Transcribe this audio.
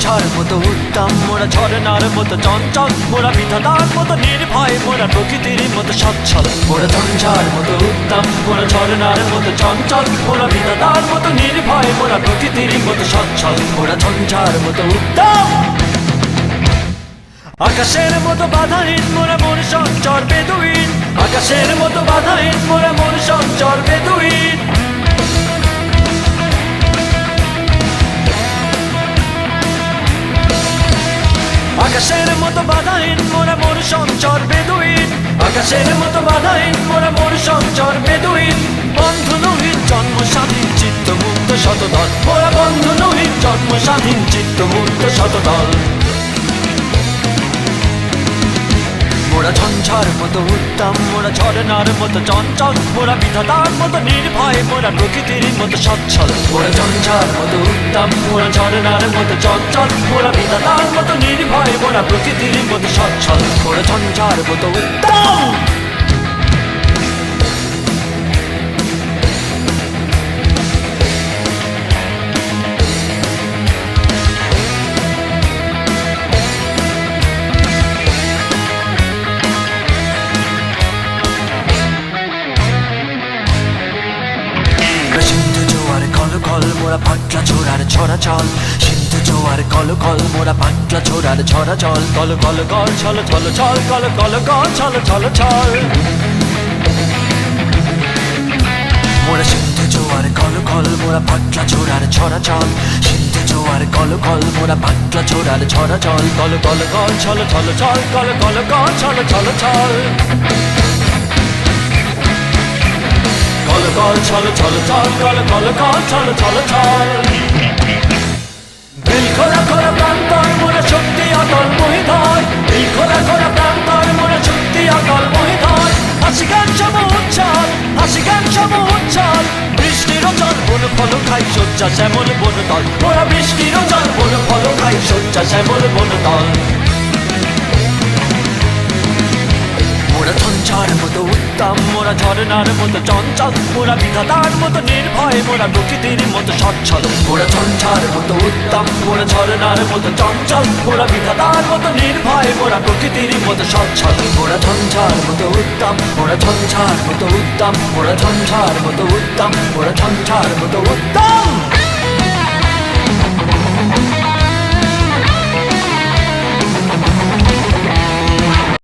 ঝঞ্ঝার মতো উত্তম, মোরা ঝরনার মতো চঞ্চল, মোরা বিধাতার মতো নির্ভয়, মোরা প্রকৃতির মতো সচ্ছল। মোরা ঝঞ্ঝার মতো উত্তম, মোরা ঝরনার মতো চঞ্চল, মোরা বিধাতার মতো নির্ভয়, মোরা প্রকৃতির মতো সচ্ছল। মোরা ঝঞ্ঝার মতো উত্তম, আকাশের মতো বাধাহীন, মোরা মন সঞ্চর বেদুইন। আকাশের মতো বাধাহীন, মোরা মন সঞ্চর বেদুইন। আকাশের মতো বাধাহীন, মোরা মন সঞ্চর বেদুইন। আকাশের মতো বাধাহীন, মোরা মন সঞ্চর বেদুইন। বন্ধু নহিত জন্ম স্বাধীন, চিত্ত মুক্ত শতদল। মোরা বন্ধু নহিত জন্ম স্বাধীন, চিত্ত মুক্ত শতদল। মোরা ঝঞ্ঝার মতো উত্তম, মোরা ঝরনার মতো চঞ্চল, মোরা বিধাতার মতো নির্ভয়, মোরা প্রকৃতির মতো সচ্ছল। মোরা ঝঞ্ঝার মতো উত্তম, মোরা ঝরনার মতো চঞ্চল, মোরা বিধাতার মতো নির্ভয়, মোরা প্রকৃতির মতো সচ্ছল। মোরা ঝঞ্ঝার মতো উত্তম। সিন্ধু জোয়ার কল কল, মোরা পাটলা ছোড়ার ছড়া চল। সিন্ধু জোয়ার কল কল, মোরা পাটলা ছোড়ার ছড়া চল। কল কল কল ছল ছল ছল, কল কল কল ছল ছল ছল। মোরা সিন্ধু জোয়ার কল কল, মোরা পাটলা ছোড়ার ছড়া চল। সিন্ধু জোয়ার কল কল, মোরা পাটলা ছোড়ার ছড়া চল। কল কল কল ছল ছল ছল, কল কল কল ছল ছল ছল। কল কল ছল ছল ছল, কল কল কল ছল ছল ছল। দিল খোলা খোলা প্রান্তর, মোরা শক্তি অটল মহিধর। দিল খোলা খোলা প্রান্তর, মোরা শক্তি অটল মহিধর। হাসি গান সব উচ্ছল, হাসি গান সব উচ্ছল। বৃষ্টির জল বন ফল খাই, শয্যা শ্যামল বনতল। মোরা বৃষ্টির জল বন ফল খাই, শয্যা শ্যামল বনতল। মোরা ঝঞ্ঝার মতো উত্তম, মোরা ঝরনার মতো চঞ্চল, মোরা বিধাতার মতো নির্ভয়, মোরা প্রকৃতির মতো সচ্ছল। মোরা ঝঞ্ঝার মতো উত্তম, মোরা ঝরনার মতো চঞ্চল, মোরা বিধাতার মতো নির্ভয়, মোরা প্রকৃতির মতো সচ্ছল। মোরা ঝঞ্ঝার মতো উত্তম, মোরা ঝঞ্ঝার মতো উত্তম, মোরা ঝঞ্ঝার মতো উত্তম, মোরা ঝঞ্ঝার মতো উত্তম।